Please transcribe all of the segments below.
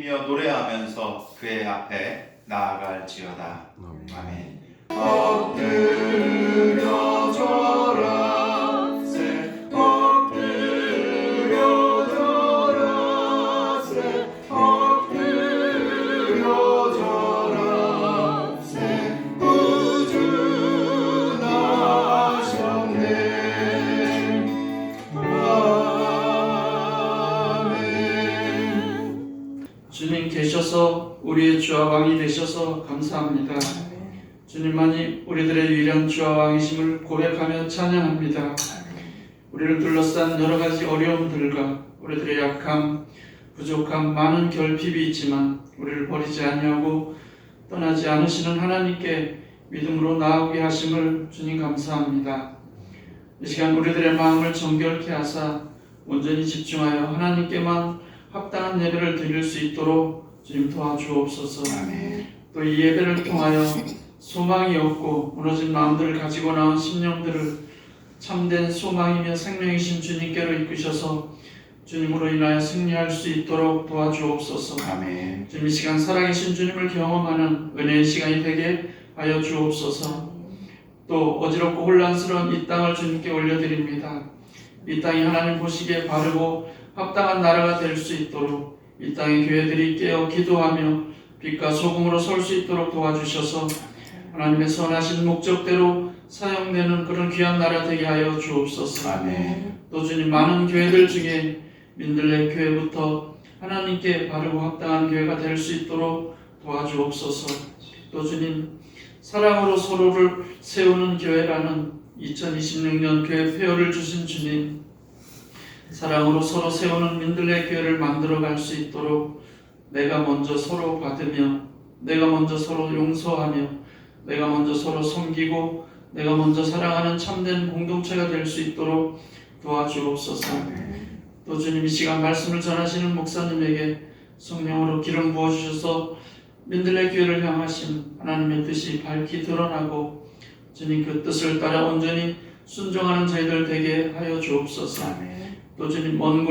부르며 노래하면서 그의 앞에 나아갈지어다. 아멘. 엎드려져라 세 엎드려져라 세 엎드려져라 세 구주 나셨네. 아멘. 주님 계셔서 우리의 주와 왕이 되셔서 감사합니다. 주님만이 우리들의 유일한 주와 왕이심을 고백하며 찬양합니다. 우리를 둘러싼 여러 가지 어려움들과 우리들의 약함, 부족함, 많은 결핍이 있지만 우리를 버리지 아니하고 떠나지 않으시는 하나님께 믿음으로 나아오게 하심을 주님 감사합니다. 이 시간 우리들의 마음을 정결케 하사 온전히 집중하여 하나님께만 합당한 예배를 드릴 수 있도록 주님 도와주옵소서. 또 이 예배를 통하여 소망이 없고 무너진 마음들을 가지고 나온 심령들을 참된 소망이며 생명이신 주님께로 이끄셔서 주님으로 인하여 승리할 수 있도록 도와주옵소서. 아멘. 주님 이 시간 살아계신 주님을 경험하는 은혜의 시간이 되게 하여 주옵소서. 또 어지럽고 혼란스러운 이 땅을 주님께 올려드립니다. 이 땅이 하나님 보시기에 바르고 합당한 나라가 될 수 있도록 이 땅의 교회들이 깨어 기도하며 빛과 소금으로 설 수 있도록 도와주셔서 하나님의 선하신 목적대로 사용되는 그런 귀한 나라 되게 하여 주옵소서. 아멘. 또 주님 많은 교회들 중에 민들레 교회부터 하나님께 바르고 합당한 교회가 될 수 있도록 도와주옵소서. 또 주님 사랑으로 서로를 세우는 교회라는 2026년 교회 표어를 주신 주님, 사랑으로 서로 세우는 민들레 교회를 만들어갈 수 있도록 내가 먼저 서로 받으며 내가 먼저 서로 용서하며 내가 먼저 서로 섬기고 내가 먼저 사랑하는 참된 공동체가 될 수 있도록 도와주옵소서. 또 주님 이 시간 말씀을 전하시는 목사님에게 성령으로 기름 부어주셔서 민들레 교회를 향하신 하나님의 뜻이 밝히 드러나고 주님 그 뜻을 따라 온전히 순종하는 저희들 되게 하여 주옵소서. 또 주님 먼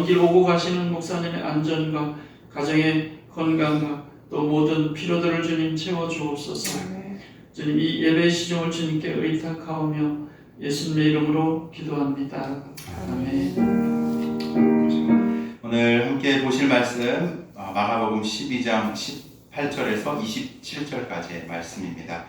길 오고 가시는 목사님의 안전과 가정의 건강과 또 모든 필요들을 주님 채워 주옵소서. 주님 이 예배의 시종을 주님께 의탁하오며 예수님의 이름으로 기도합니다. 아멘. 오늘 함께 보실 말씀 마가복음 12장 18절에서 27절까지의 말씀입니다.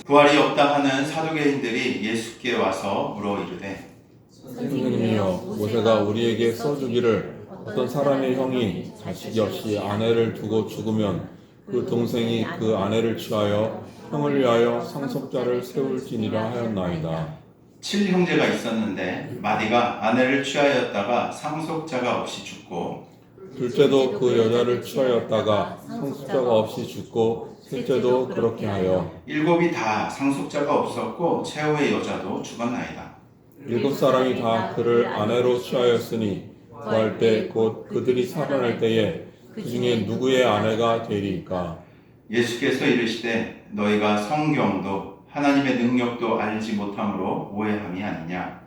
부활이 없다 하는 사두개인들이 예수께 와서 물어 이르되 선생님이여, 모세가 우리에게 써주기를 어떤 사람의 형이 자식이 없이 아내를 두고 죽으면 그 동생이 그 아내를 취하여 형을 위하여 상속자를 세울지니라 하였나이다. 7형제가 있었는데 마디가 아내를 취하였다가 상속자가 없이 죽고 둘째도 그 여자를 취하였다가 상속자가 없이 죽고 셋째도 그렇게 하여 7이 다 상속자가 없었고 최후의 여자도 죽었나이다. 7사람이 다 그를 아내로 취하였으니 구할 때 곧 그들이 살아날 때에 그 중에 누구의 아내가 되리이까? 예수께서 이르시되 너희가 성경도 하나님의 능력도 알지 못함으로 오해함이 아니냐.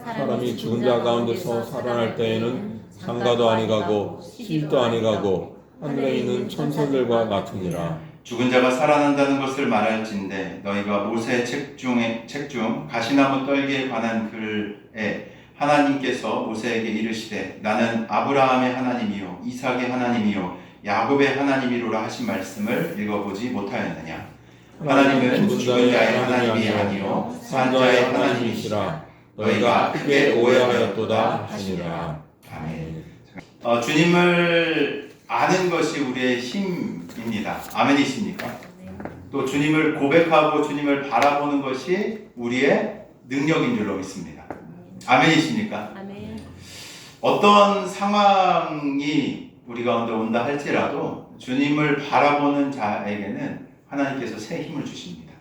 사람이 죽은 자 가운데서 살아날 때에는 장가도 아니가고 시집도 아니가고 하늘에 있는 천사들과 같으니라. 죽은 자가 살아난다는 것을 말할진대 너희가 모세 책 중 가시나무 떨기에 관한 글에 하나님께서 모세에게 이르시되 나는 아브라함의 하나님이요 이삭의 하나님이요 야곱의 하나님이로라 하신 말씀을 읽어보지 못하였느냐. 하나님은 죽은 자의 하나님이 아니요 산 자의 하나님이시라. 너희가 크게 오해하였도다 하시니라. 아멘. 주님을 아는 것이 우리의 힘입니다. 아멘이십니까? 또 주님을 고백하고 주님을 바라보는 것이 우리의 능력인 줄로 믿습니다. 아멘이십니까? 아멘. 어떤 상황이 우리 가운데 온다 할지라도 주님을 바라보는 자에게는 하나님께서 새 힘을 주십니다.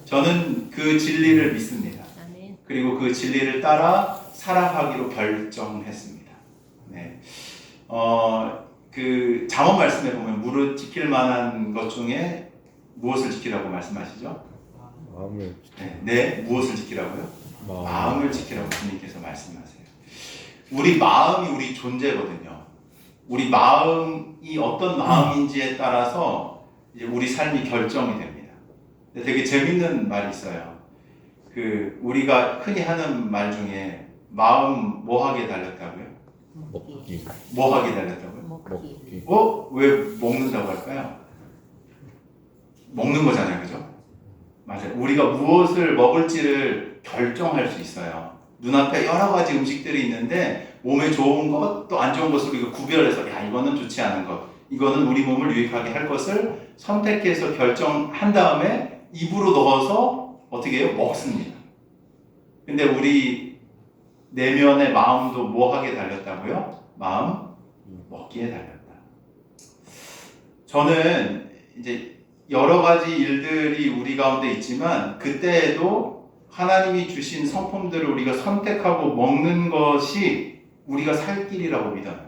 저는 그 진리를 믿습니다. 아멘. 그리고 그 진리를 따라 살아가기로 결정했습니다. 네. 그 잠언 말씀에 보면 무릇 지킬 만한 것 중에 무엇을 지키라고 말씀하시죠? 마음을 네, 무엇을 지키라고요? 마음을 지키라고 주님께서 말씀하세요. 우리 마음이 우리 존재거든요. 우리 마음이 어떤 마음인지에 따라서 이제 우리 삶이 결정이 됩니다. 근데 되게 재밌는 말이 있어요. 우리가 흔히 하는 말 중에 마음 뭐 하게 달렸다고요? 먹기. 뭐 하게 달렸다고요? 먹기. 왜 먹는다고 할까요? 먹는 거잖아요, 그죠? 맞아요. 우리가 무엇을 먹을지를 결정할 수 있어요. 눈앞에 여러 가지 음식들이 있는데 몸에 좋은 것, 또 안 좋은 것을 우리가 구별해서 야, 이거는 좋지 않은 것, 이거는 우리 몸을 유익하게 할 것을 선택해서 결정한 다음에 입으로 넣어서 어떻게 해요? 먹습니다. 근데 우리 내면의 마음도 뭐 하게 달렸다고요? 마음 먹기에 달렸다. 저는 이제 여러 가지 일들이 우리 가운데 있지만 그때에도 하나님이 주신 성품들을 우리가 선택하고 먹는 것이 우리가 살 길이라고 믿어요.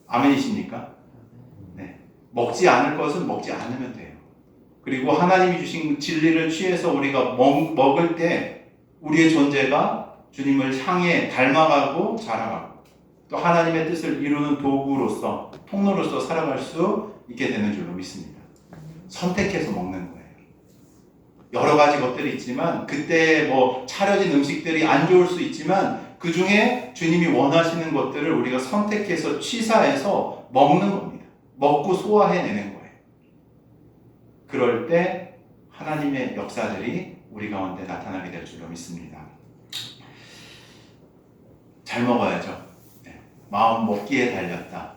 아멘이십니까? 네. 먹지 않을 것은 먹지 않으면 돼요. 그리고 하나님이 주신 진리를 취해서 우리가 먹을 때 우리의 존재가 주님을 향해 닮아가고 자라가고 또 하나님의 뜻을 이루는 도구로서 통로로서 살아갈 수 있게 되는 줄로 믿습니다. 선택해서 먹는 거예요. 여러 가지 것들이 있지만 그때 뭐 차려진 음식들이 안 좋을 수 있지만 그 중에 주님이 원하시는 것들을 우리가 선택해서 취사해서 먹는 겁니다. 먹고 소화해내는 거예요. 그럴 때 하나님의 역사들이 우리 가운데 나타나게 될 줄로 믿습니다. 잘 먹어야죠. 네. 마음 먹기에 달렸다.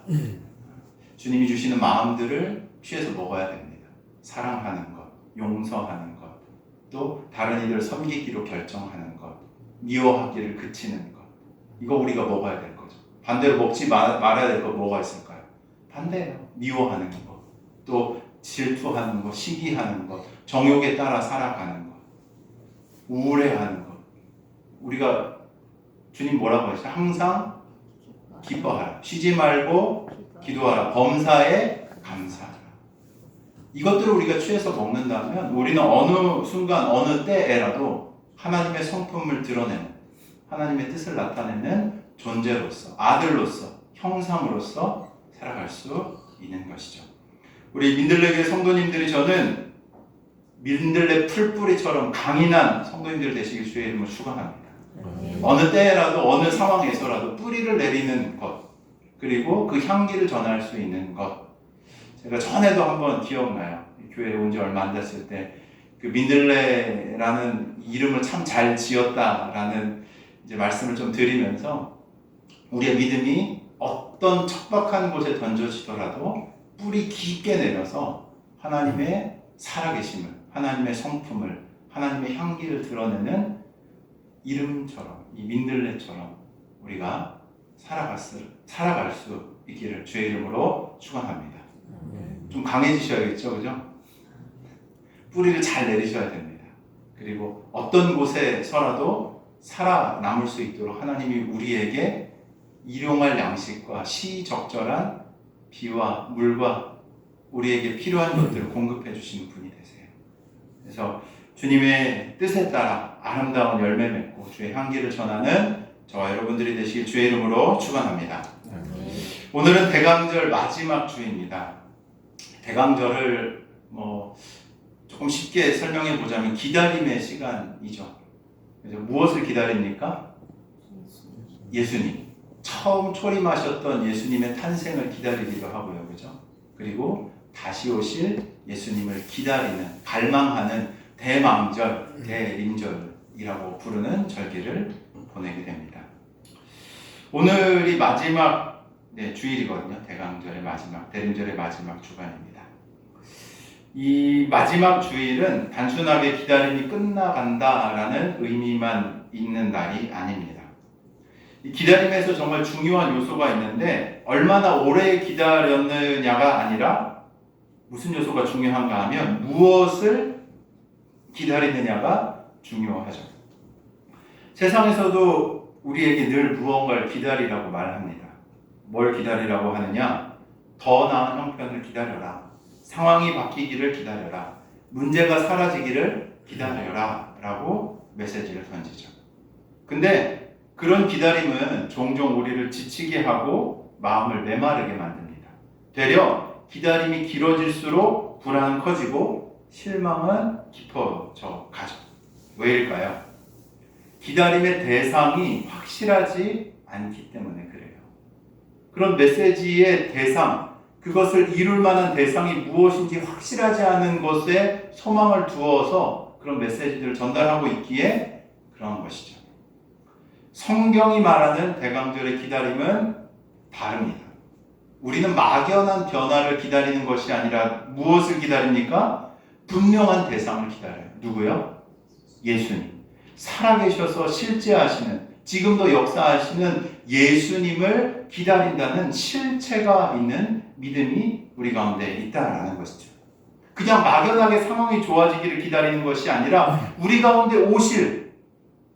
주님이 주시는 마음들을 취해서 먹어야 됩니다. 사랑하는 것, 용서하는 것, 또 다른 이들을 섬기기로 결정하는 것, 미워하기를 그치는 것. 이거 우리가 먹어야 될 거죠. 반대로 먹지 말아야 될 거 뭐가 있을까요? 반대예요. 미워하는 것, 또 질투하는 것, 시기하는 것, 정욕에 따라 살아가는 것, 우울해하는 것. 우리가 주님 뭐라고 하시죠? 항상 기뻐하라. 쉬지 말고 기도하라. 범사에 감사하라. 이것들을 우리가 취해서 먹는다면 우리는 어느 순간 어느 때에라도 하나님의 성품을 드러내는 하나님의 뜻을 나타내는 존재로서 아들로서 형상으로서 살아갈 수 있는 것이죠. 우리 민들레교회 성도님들이 저는 민들레 풀뿌리처럼 강인한 성도님들 되시길 주의 이름으로 축원합니다. 어느 때라도 어느 상황에서라도 뿌리를 내리는 것 그리고 그 향기를 전할 수 있는 것. 제가 전에도 한번 기억나요. 교회에 온 지 얼마 안 됐을 때 그 민들레라는 이름을 참 잘 지었다라는 이제 말씀을 좀 드리면서 우리의 믿음이 어떤 척박한 곳에 던져지더라도 뿌리 깊게 내려서 하나님의 살아계심을, 하나님의 성품을, 하나님의 향기를 드러내는 이름처럼, 이 민들레처럼 우리가 살아갈 수 있기를 주의 이름으로 축원합니다. 좀 강해지셔야겠죠, 그죠? 뿌리를 잘 내리셔야 됩니다. 그리고 어떤 곳에서라도 살아남을 수 있도록 하나님이 우리에게 일용할 양식과 시적절한 비와 물과 우리에게 필요한 것들을 공급해 주시는 분이 되세요. 그래서 주님의 뜻에 따라 아름다운 열매 맺고 주의 향기를 전하는 저와 여러분들이 되시길 주의 이름으로 축원합니다. 오늘은 대강절 마지막 주입니다. 대강절을 조금 쉽게 설명해 보자면 기다림의 시간이죠. 그래서 무엇을 기다립니까? 예수님. 처음 초림하셨던 예수님의 탄생을 기다리기도 하고요. 그죠? 그리고 다시 오실 예수님을 기다리는, 갈망하는 대망절, 대림절이라고 부르는 절기를 보내게 됩니다. 오늘이 마지막 주일이거든요. 대강절의 마지막, 대림절의 마지막 주간입니다. 이 마지막 주일은 단순하게 기다림이 끝나간다라는 의미만 있는 날이 아닙니다. 이 기다림에서 정말 중요한 요소가 있는데 얼마나 오래 기다렸느냐가 아니라 무슨 요소가 중요한가 하면 무엇을 기다리느냐가 중요하죠. 세상에서도 우리에게 늘 무언가를 기다리라고 말합니다. 뭘 기다리라고 하느냐? 더 나은 형편을 기다려라. 상황이 바뀌기를 기다려라. 문제가 사라지기를 기다려라. 라고 메시지를 던지죠. 근데 그런 기다림은 종종 우리를 지치게 하고 마음을 메마르게 만듭니다. 되려 기다림이 길어질수록 불안은 커지고 실망은 깊어져 가죠. 왜일까요? 기다림의 대상이 확실하지 않기 때문에 그래요. 그런 메시지의 대상, 그것을 이룰 만한 대상이 무엇인지 확실하지 않은 것에 소망을 두어서 그런 메시지들을 전달하고 있기에 그런 것이죠. 성경이 말하는 대강절의 기다림은 다릅니다. 우리는 막연한 변화를 기다리는 것이 아니라 무엇을 기다립니까? 분명한 대상을 기다려요. 누구요? 예수님. 살아계셔서 실제하시는, 지금도 역사하시는 예수님을 기다린다는 실체가 있는 믿음이 우리 가운데 있다라는 것이죠. 그냥 막연하게 상황이 좋아지기를 기다리는 것이 아니라 우리 가운데 오실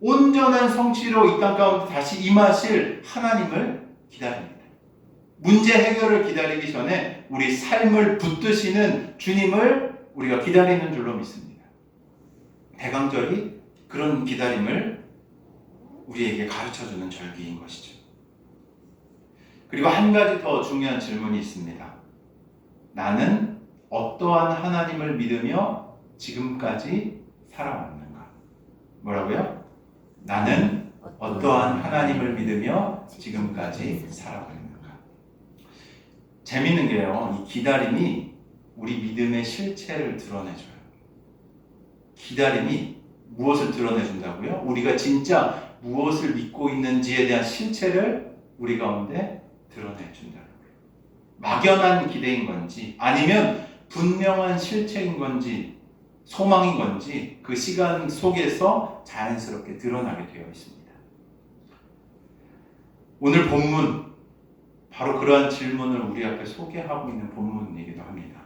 온전한 성취로 이 땅 가운데 다시 임하실 하나님을 기다립니다. 문제 해결을 기다리기 전에 우리 삶을 붙드시는 주님을 우리가 기다리는 줄로 믿습니다. 대강절이 그런 기다림을 우리에게 가르쳐주는 절기인 것이죠. 그리고 한 가지 더 중요한 질문이 있습니다. 나는 어떠한 하나님을 믿으며 지금까지 살아왔는가? 뭐라고요? 나는 어떠한 하나님을 믿으며 지금까지 살아왔는가? 재밌는 게요, 이 기다림이 우리 믿음의 실체를 드러내줘요. 기다림이 무엇을 드러내준다고요? 우리가 진짜 무엇을 믿고 있는지에 대한 실체를 우리 가운데 드러내준다고요. 막연한 기대인 건지 아니면 분명한 실체인 건지 소망인 건지 그 시간 속에서 자연스럽게 드러나게 되어 있습니다. 오늘 본문, 바로 그러한 질문을 우리 앞에 소개하고 있는 본문이기도 합니다.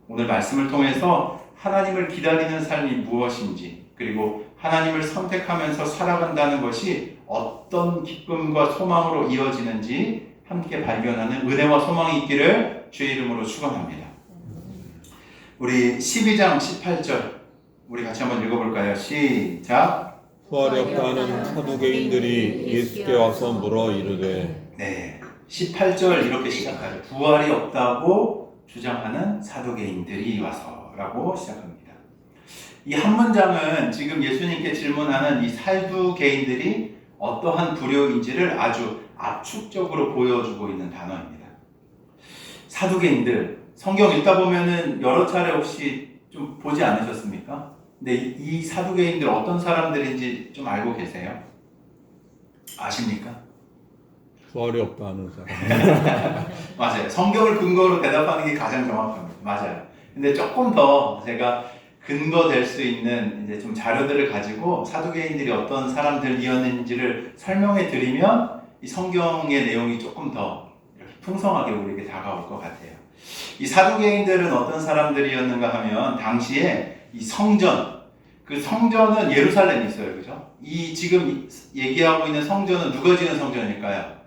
오늘 말씀을 통해서 하나님을 기다리는 삶이 무엇인지, 그리고 하나님을 선택하면서 살아간다는 것이 어떤 기쁨과 소망으로 이어지는지 함께 발견하는 은혜와 소망이 있기를 주의 이름으로 축원합니다. 우리 12장 18절 우리 같이 한번 읽어볼까요? 시작. 부활이 없다는 사두개인들이 예수께 와서 물어 이르되. 네, 18절 이렇게 시작하죠. 부활이 없다고 주장하는 사두개인들이 와서라고 시작합니다. 이 한 문장은 지금 예수님께 질문하는 이 사두개인들이 어떠한 부류인지를 아주 압축적으로 보여주고 있는 단어입니다. 사두개인들, 성경 읽다 보면은 여러 차례 혹시 좀 보지 않으셨습니까? 근데 이 사두개인들 어떤 사람들인지 좀 알고 계세요? 아십니까? 부활이 없다는 사람. 맞아요. 성경을 근거로 대답하는 게 가장 정확합니다. 맞아요. 근데 조금 더 제가 근거 될 수 있는 이제 좀 자료들을 가지고 사두개인들이 어떤 사람들이었는지를 설명해 드리면 이 성경의 내용이 조금 더 이렇게 풍성하게 우리에게 다가올 것 같아요. 이 사두개인들은 어떤 사람들이었는가 하면 당시에 이 성전, 그 성전은 예루살렘에 있어요. 그죠? 이 지금 얘기하고 있는 성전은 누가 지은 성전일까요?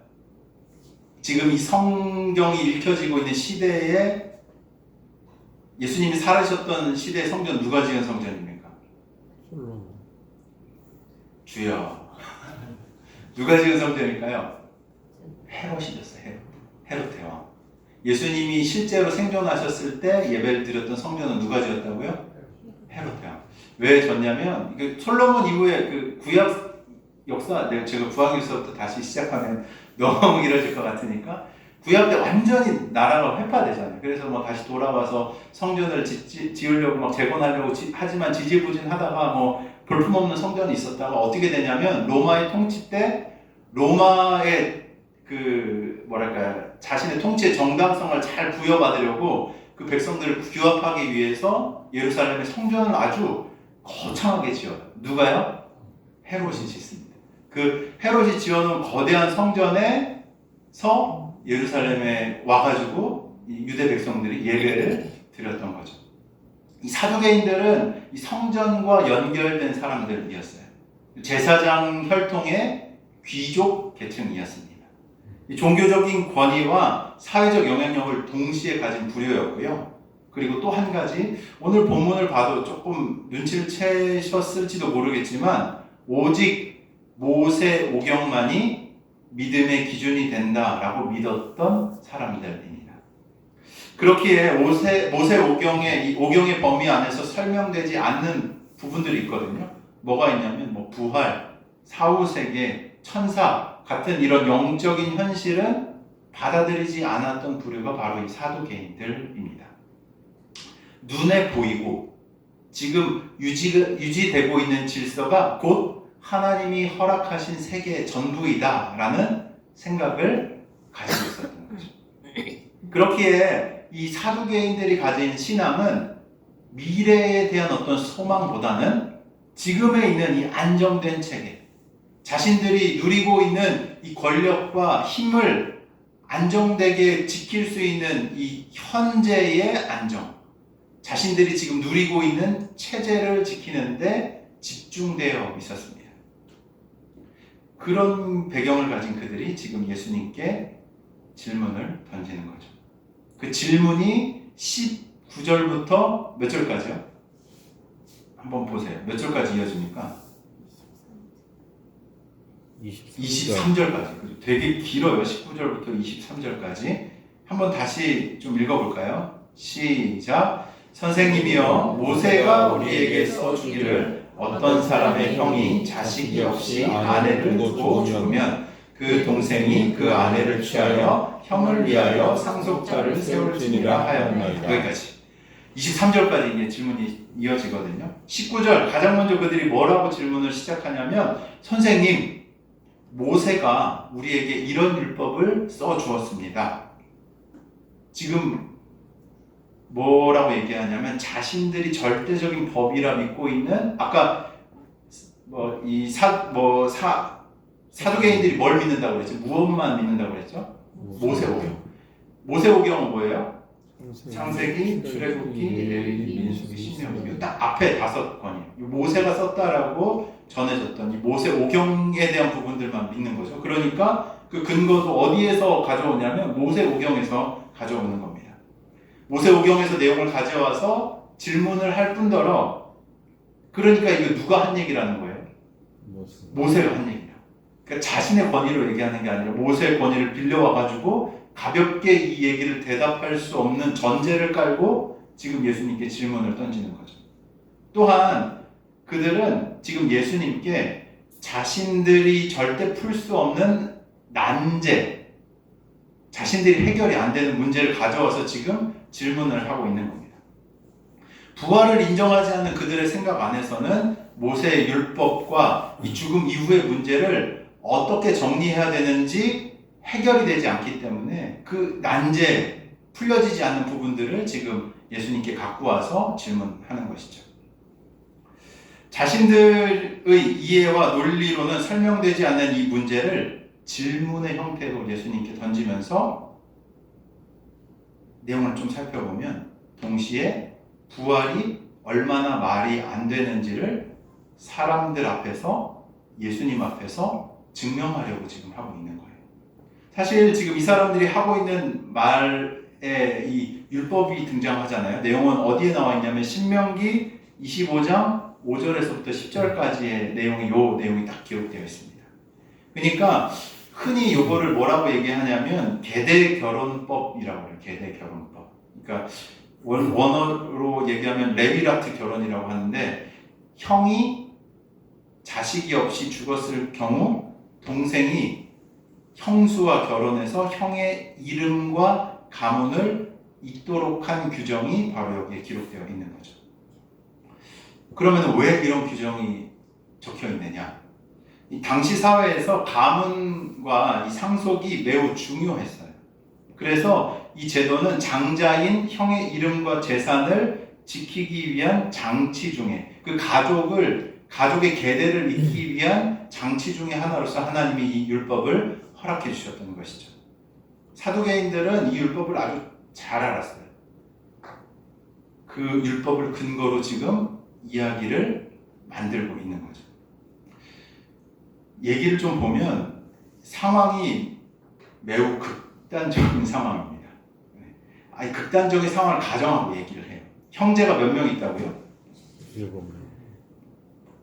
지금 이 성경이 읽혀지고 있는 시대에 예수님이 살으셨던 시대의 성전 누가 지은 성전입니까? 주여. 누가 지은 성전일까요? 헤롯이 졌어요. 헤롯 대왕. 예수님이 실제로 생존하셨을 때 예배를 드렸던 성전은 누가 지었다고요? 헤롯 대왕. 왜 졌냐면 솔로몬 이후에 그 구약 역사, 제가 구약에서부터 다시 시작하면 너무 길어질 것 같으니까 구약 때 완전히 나라가 회파되잖아요. 그래서 뭐 다시 돌아와서 성전을 지으려고 막 재건하려고 하지만 지지부진하다가 뭐 볼품없는 성전이 있었다가 어떻게 되냐면 로마의 통치 때 로마의 그 뭐랄까요, 자신의 통치의 정당성을 잘 부여받으려고 그 백성들을 규합하기 위해서 예루살렘의 성전을 아주 거창하게 지어요. 누가요? 헤롯이 짓습니다. 그 헤롯이 지어놓은 거대한 성전에서 예루살렘에 와가지고 이 유대 백성들이 예배를 드렸던 거죠. 이 사두개인들은 이 성전과 연결된 사람들이었어요. 제사장 혈통의 귀족 계층이었습니다. 이 종교적인 권위와 사회적 영향력을 동시에 가진 부류였고요. 그리고 또 한 가지, 오늘 본문을 봐도 조금 눈치를 채셨을지도 모르겠지만 오직 모세 오경만이 믿음의 기준이 된다라고 믿었던 사람들입니다. 그렇기에 모세 오경의 이 오경의 범위 안에서 설명되지 않는 부분들이 있거든요. 뭐가 있냐면 뭐 부활, 사후세계, 천사 같은 이런 영적인 현실은 받아들이지 않았던 부류가 바로 이 사두개인들입니다. 눈에 보이고 지금 유지되고 있는 질서가 곧 하나님이 허락하신 세계의 전부이다라는 생각을 가지고 있었던 거죠. 그렇기에 이 사두개인들이 가진 신앙은 미래에 대한 어떤 소망보다는 지금에 있는 이 안정된 체계, 자신들이 누리고 있는 이 권력과 힘을 안정되게 지킬 수 있는 이 현재의 안정, 자신들이 지금 누리고 있는 체제를 지키는데 집중되어 있었습니다. 그런 배경을 가진 그들이 지금 예수님께 질문을 던지는 거죠. 그 질문이 19절부터 몇 절까지요? 한번 보세요. 몇 절까지 이어집니까? 23절까지. 되게 길어요. 19절부터 23절까지. 한번 다시 좀 읽어볼까요? 시작. 선생님이여, 모세가 우리에게 써주기를 어떤 사람의 형이 자식이 없이 아내를 두고 죽으면 그 동생이 그 아내를 취하여 형을 위하여 상속자를 세울지니라 하였나이다. 여기까지. 23절까지 이제 질문이 이어지거든요. 19절 가장 먼저 그들이 뭐라고 질문을 시작하냐면, 선생님, 모세가 우리에게 이런 율법을 써주었습니다. 지금 뭐라고 얘기하냐면 자신들이 절대적인 법이라 믿고 있는, 아까 사두개인들이 뭘 믿는다고 그랬죠? 무엇만 믿는다고 그랬죠? 모세오경. 모세오경은 뭐예요? 창세기, 출애굽기, 레위기, 민수기, 신명기. 딱 앞에 5권이에요. 모세가 썼다라고 전해졌던 이 모세오경에 대한 부분들만 믿는 거죠. 그러니까 그 근거도 어디에서 가져오냐면 모세오경에서 가져오는 겁니다. 모세오경에서 내용을 가져와서 질문을 할 뿐더러, 그러니까 이거 누가 한 얘기라는 거예요? 모세가 한 얘기예요. 그러니까 자신의 권위로 얘기하는 게 아니라 모세의 권위를 빌려와가지고 가볍게 이 얘기를 대답할 수 없는 전제를 깔고 지금 예수님께 질문을 던지는 거죠. 또한 그들은 지금 예수님께 자신들이 절대 풀 수 없는 난제, 자신들이 해결이 안 되는 문제를 가져와서 지금 질문을 하고 있는 겁니다. 부활을 인정하지 않는 그들의 생각 안에서는 모세의 율법과 이 죽음 이후의 문제를 어떻게 정리해야 되는지 해결이 되지 않기 때문에 그 난제, 풀려지지 않는 부분들을 지금 예수님께 갖고 와서 질문하는 것이죠. 자신들의 이해와 논리로는 설명되지 않는 이 문제를 질문의 형태로 예수님께 던지면서 내용을 좀 살펴보면 동시에 부활이 얼마나 말이 안 되는지를 사람들 앞에서, 예수님 앞에서 증명하려고 지금 하고 있는 거예요. 사실 지금 이 사람들이 하고 있는 말에 이 율법이 등장하잖아요. 내용은 어디에 나와 있냐면 신명기 25장 5절에서부터 10절까지의 내용이, 요 내용이 딱 기록되어 있습니다. 그러니까 흔히 이거를 뭐라고 얘기하냐면 계대결혼법이라고 해요. 계대결혼법. 그러니까 원어로 얘기하면 레위라트 결혼이라고 하는데, 형이 자식이 없이 죽었을 경우 동생이 형수와 결혼해서 형의 이름과 가문을 잇도록 한 규정이 바로 여기에 기록되어 있는 거죠. 그러면 왜 이런 규정이 적혀 있느냐? 이 당시 사회에서 가문과 이 상속이 매우 중요했어요. 그래서 이 제도는 장자인 형의 이름과 재산을 지키기 위한 장치 중에, 그 가족의 계대를 잇기 위한 장치 중에 하나로서 하나님이 이 율법을 허락해 주셨던 것이죠. 사두개인들은 이 율법을 아주 잘 알았어요. 그 율법을 근거로 지금 이야기를 만들고 있는 거죠. 얘기를 좀 보면 상황이 매우 극단적인 상황입니다. 아니, 극단적인 상황을 가정하고 얘기를 해요. 형제가 몇 명 있다고요? 7명.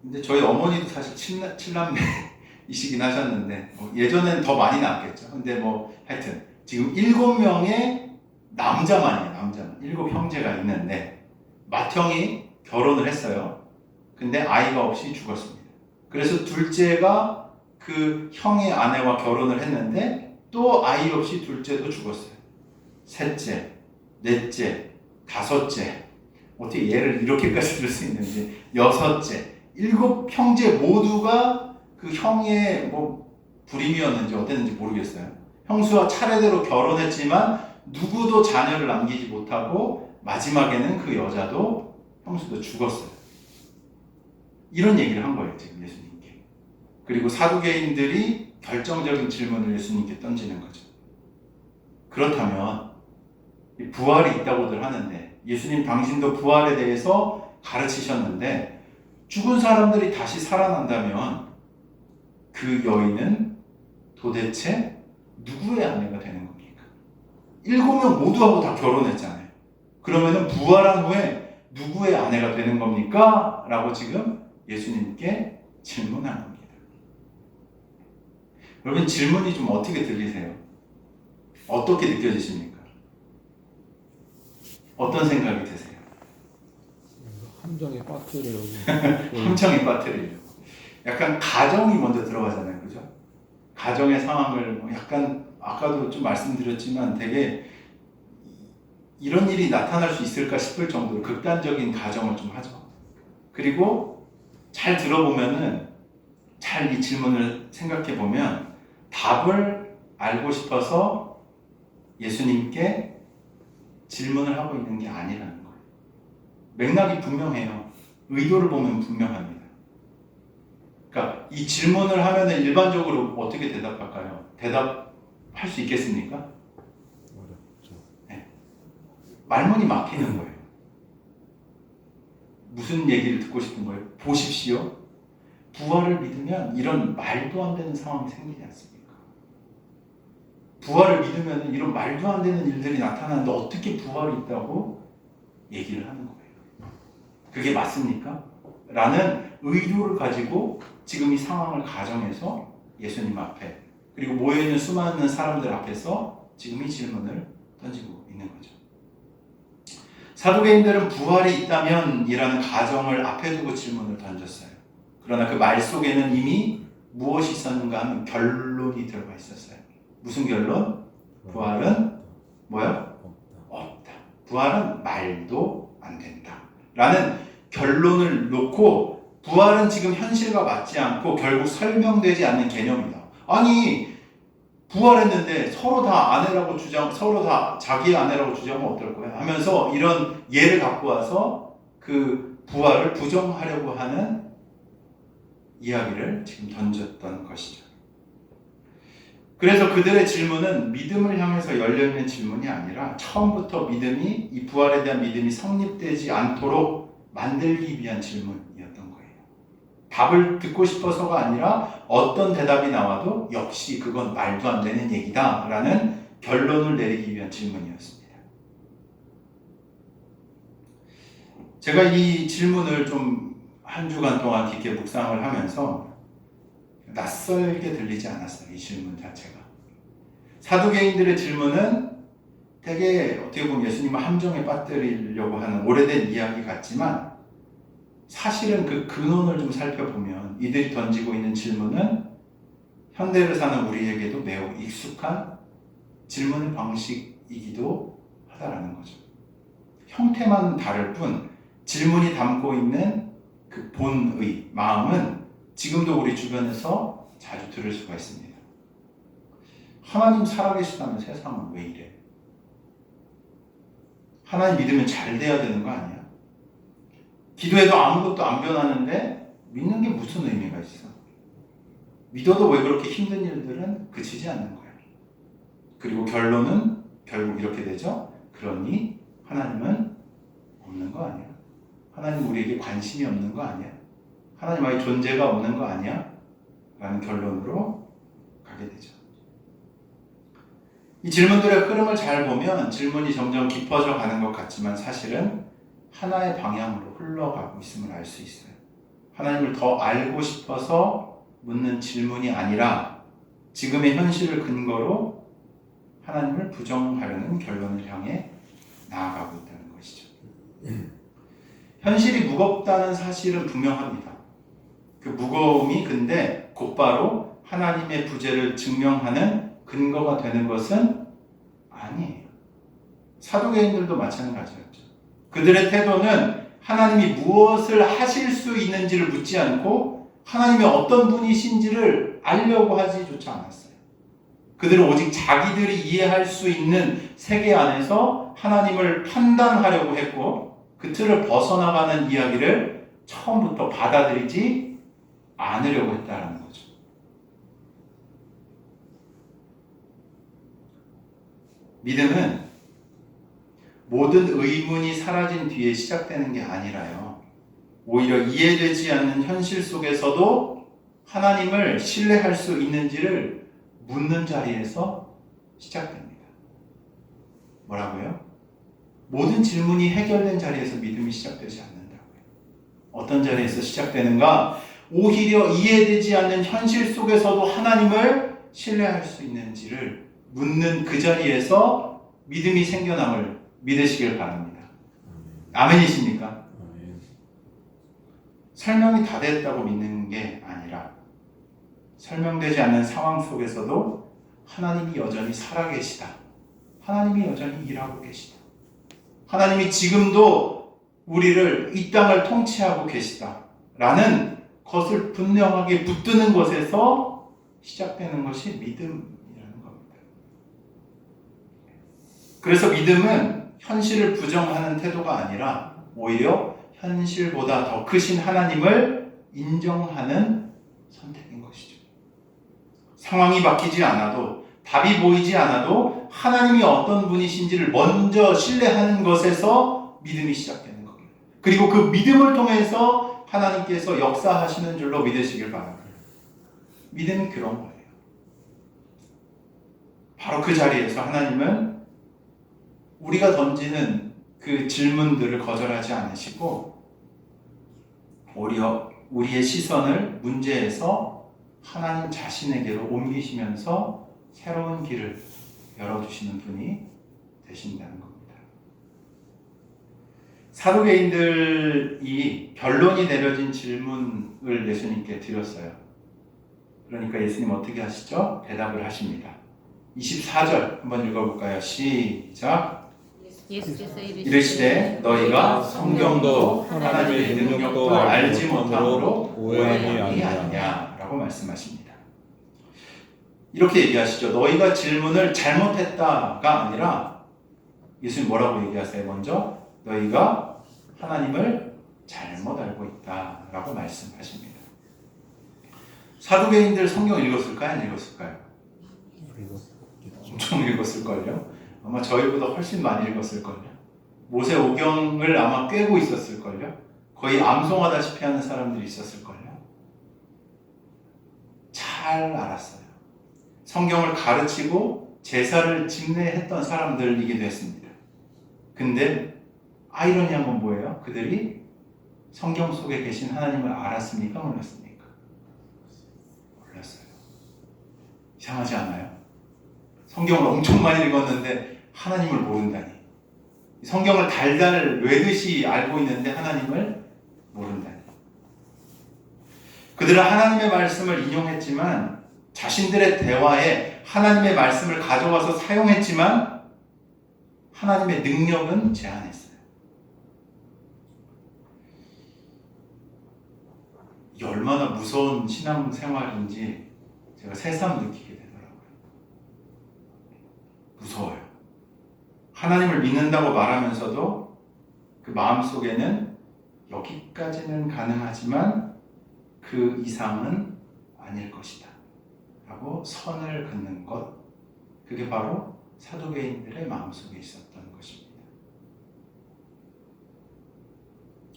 근데 저희 어머니도 사실 7남매이시긴 하셨는데 예전엔 더 많이 낳았겠죠. 근데 뭐 하여튼 지금 7명의 남자만이에요. 남자만. 7 형제가 있는데 맏형이 결혼을 했어요. 근데 아이가 없이 죽었습니다. 그래서 둘째가 그 형의 아내와 결혼을 했는데 또 아이 없이 둘째도 죽었어요. 셋째, 넷째, 다섯째, 어떻게 얘를 이렇게까지 들을 수 있는지, 여섯째, 7 형제 모두가 그 형의 뭐 불임이었는지 어땠는지 모르겠어요. 형수와 차례대로 결혼했지만 누구도 자녀를 남기지 못하고 마지막에는 그 여자도 형수도 죽었어요. 이런 얘기를 한 거예요, 지금 예수님께. 그리고 사두개인들이 결정적인 질문을 예수님께 던지는 거죠. 그렇다면 부활이 있다고들 하는데, 예수님 당신도 부활에 대해서 가르치셨는데, 죽은 사람들이 다시 살아난다면 그 여인은 도대체 누구의 아내가 되는 겁니까? 7명 모두하고 다 결혼했잖아요. 그러면은 부활한 후에 누구의 아내가 되는 겁니까? 라고 지금 예수님께 질문한 겁니다. 여러분, 질문이 좀 어떻게 들리세요? 어떻게 느껴지십니까? 어떤 생각이 드세요? 함정에 빠뜨리려고. 함정에 빠뜨리려고. 약간 가정이 먼저 들어가잖아요. 그죠? 가정의 상황을 약간, 아까도 좀 말씀드렸지만 되게 이런 일이 나타날 수 있을까 싶을 정도로 극단적인 가정을 좀 하죠. 그리고 잘 들어보면은, 잘 이 질문을 생각해 보면 답을 알고 싶어서 예수님께 질문을 하고 있는 게 아니라는 거예요. 맥락이 분명해요. 의도를 보면 분명합니다. 그러니까 이 질문을 하면은 일반적으로 어떻게 대답할까요? 대답할 수 있겠습니까? 어렵죠. 네. 말문이 막히는 거예요. 무슨 얘기를 듣고 싶은 거예요? 보십시오. 부활을 믿으면 이런 말도 안 되는 상황이 생기지 않습니까? 부활을 믿으면 이런 말도 안 되는 일들이 나타나는데 어떻게 부활이 있다고 얘기를 하는 거예요. 그게 맞습니까? 라는 의도를 가지고 지금 이 상황을 가정해서 예수님 앞에, 그리고 모여있는 수많은 사람들 앞에서 지금 이 질문을 던지고 있는 거죠. 사두개인들은 부활이 있다면 이라는 가정을 앞에 두고 질문을 던졌어요. 그러나 그 말 속에는 이미 무엇이 있었는가 하는 결론이 들어가 있었어요. 무슨 결론? 부활은 뭐야? 없다. 부활은 말도 안 된다. 라는 결론을 놓고, 부활은 지금 현실과 맞지 않고 결국 설명되지 않는 개념이다. 아니, 부활했는데 서로 다 아내라고 서로 다 자기의 아내라고 주장하면 어떨 거야? 하면서 이런 예를 갖고 와서 그 부활을 부정하려고 하는 이야기를 지금 던졌던 것이죠. 그래서 그들의 질문은 믿음을 향해서 열려있는 질문이 아니라 처음부터 이 부활에 대한 믿음이 성립되지 않도록 만들기 위한 질문이었던 거예요. 답을 듣고 싶어서가 아니라 어떤 대답이 나와도 역시 그건 말도 안 되는 얘기다 라는 결론을 내리기 위한 질문이었습니다. 제가 이 질문을 좀 한 주간 동안 깊게 묵상을 하면서 낯설게 들리지 않았어요. 이 질문 자체가. 사두개인들의 질문은 되게 어떻게 보면 예수님을 함정에 빠뜨리려고 하는 오래된 이야기 같지만, 사실은 그 근원을 좀 살펴보면 이들이 던지고 있는 질문은 현대를 사는 우리에게도 매우 익숙한 질문 방식이기도 하다라는 거죠. 형태만 다를 뿐 질문이 담고 있는 그 본의, 마음은 지금도 우리 주변에서 자주 들을 수가 있습니다. 하나님 살아계시다면 세상은 왜 이래? 하나님 믿으면 잘 돼야 되는 거 아니야? 기도해도 아무것도 안 변하는데 믿는 게 무슨 의미가 있어? 믿어도 왜 그렇게 힘든 일들은 그치지 않는 거야? 그리고 결론은 결국 이렇게 되죠. 그러니 하나님은 없는 거 아니야? 하나님 우리에게 관심이 없는 거 아니야? 하나님 아예 존재가 없는 거 아니야? 라는 결론으로 가게 되죠. 이 질문들의 흐름을 잘 보면 질문이 점점 깊어져 가는 것 같지만 사실은 하나의 방향으로 흘러가고 있음을 알 수 있어요. 하나님을 더 알고 싶어서 묻는 질문이 아니라 지금의 현실을 근거로 하나님을 부정하려는 결론을 향해 나아가고 있다는 것이죠. 현실이 무겁다는 사실은 분명합니다. 그 무거움이 근데 곧바로 하나님의 부재를 증명하는 근거가 되는 것은 아니에요. 사도계인들도 마찬가지였죠. 그들의 태도는 하나님이 무엇을 하실 수 있는지를 묻지 않고 하나님이 어떤 분이신지를 알려고 하지조차 않았어요. 그들은 오직 자기들이 이해할 수 있는 세계 안에서 하나님을 판단하려고 했고 그 틀을 벗어나가는 이야기를 처음부터 받아들이지 않으려고 했다는 거죠. 믿음은 모든 의문이 사라진 뒤에 시작되는 게 아니라요. 오히려 이해되지 않는 현실 속에서도 하나님을 신뢰할 수 있는지를 묻는 자리에서 시작됩니다. 뭐라고요? 모든 질문이 해결된 자리에서 믿음이 시작되지 않는다고요. 어떤 자리에서 시작되는가? 오히려 이해되지 않는 현실 속에서도 하나님을 신뢰할 수 있는지를 묻는 그 자리에서 믿음이 생겨남을 믿으시길 바랍니다. 아멘이십니까? 설명이 다 됐다고 믿는 게 아니라 설명되지 않는 상황 속에서도 하나님이 여전히 살아계시다. 하나님이 여전히 일하고 계시다. 하나님이 지금도 우리를 이 땅을 통치하고 계시다. 라는 것을 분명하게 붙드는 것에서 시작되는 것이 믿음이라는 겁니다. 그래서 믿음은 현실을 부정하는 태도가 아니라 오히려 현실보다 더 크신 하나님을 인정하는 선택인 것이죠. 상황이 바뀌지 않아도 답이 보이지 않아도 하나님이 어떤 분이신지를 먼저 신뢰하는 것에서 믿음이 시작되는 겁니다. 그리고 그 믿음을 통해서 하나님께서 역사하시는 줄로 믿으시길 바랍니다. 믿음이 그런 거예요. 바로 그 자리에서 하나님은 우리가 던지는 그 질문들을 거절하지 않으시고 오히려 우리의 시선을 문제에서 하나님 자신에게로 옮기시면서 새로운 길을 열어주시는 분이 되신다는 겁니다. 사도계인들이 결론이 내려진 질문을 예수님께 드렸어요. 그러니까 예수님 어떻게 하시죠? 대답을 하십니다. 24절 한번 읽어볼까요? 시작. 예수께서 이르시되 너희가 성경도 하나님의 능력도 알지 못함으로 오해함이 아니냐 라고 말씀하십니다. 이렇게 얘기하시죠. 너희가 질문을 잘못했다가 아니라 예수님 뭐라고 얘기하세요? 먼저 너희가 하나님을 잘못 알고 있다 라고 말씀하십니다. 사도계인들 성경 읽었을까요? 안 읽었을까요? 엄청 읽었을걸요? 아마 저희보다 훨씬 많이 읽었을걸요? 모세오경을 아마 꿰고 있었을걸요? 거의 암송하다시피 하는 사람들이 있었을걸요? 잘 알았어요. 성경을 가르치고 제사를 집례했던 사람들이기도 했습니다. 근데 아이러니한 건 뭐예요? 그들이 성경 속에 계신 하나님을 알았습니까? 몰랐습니까? 몰랐어요. 이상하지 않아요? 성경을 엄청 많이 읽었는데 하나님을 모른다니. 성경을 달달 외듯이 알고 있는데 하나님을 모른다니. 그들은 하나님의 말씀을 인용했지만 자신들의 대화에 하나님의 말씀을 가져와서 사용했지만 하나님의 능력은 제한했어요. 이게 얼마나 무서운 신앙생활인지 제가 새삼 느끼게 되더라고요. 무서워요. 하나님을 믿는다고 말하면서도 그 마음속에는 여기까지는 가능하지만 그 이상은 아닐 것이다 라고 선을 긋는 것, 그게 바로 사도계인들의 마음속에 있었던 것입니다.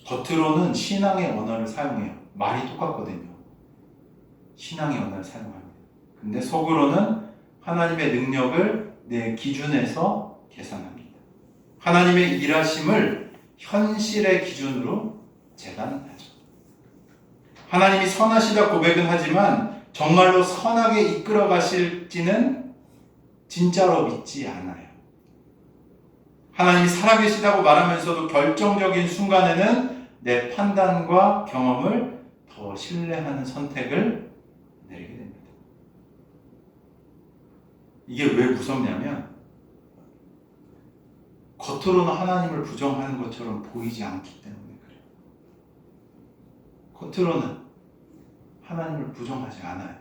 겉으로는 신앙의 언어를 사용해요. 말이 똑같거든요. 신앙의 언어를 사용합니다. 근데 속으로는 하나님의 능력을 내 기준에서 계산합니다. 하나님의 일하심을 현실의 기준으로 재단하죠. 하나님이 선하시다 고백은 하지만 정말로 선하게 이끌어 가실지는 진짜로 믿지 않아요. 하나님이 살아계시다고 말하면서도 결정적인 순간에는 내 판단과 경험을 더 신뢰하는 선택을 내리게 됩니다. 이게 왜 무섭냐면 겉으로는 하나님을 부정하는 것처럼 보이지 않기 때문에 그래요. 겉으로는 하나님을 부정하지 않아요.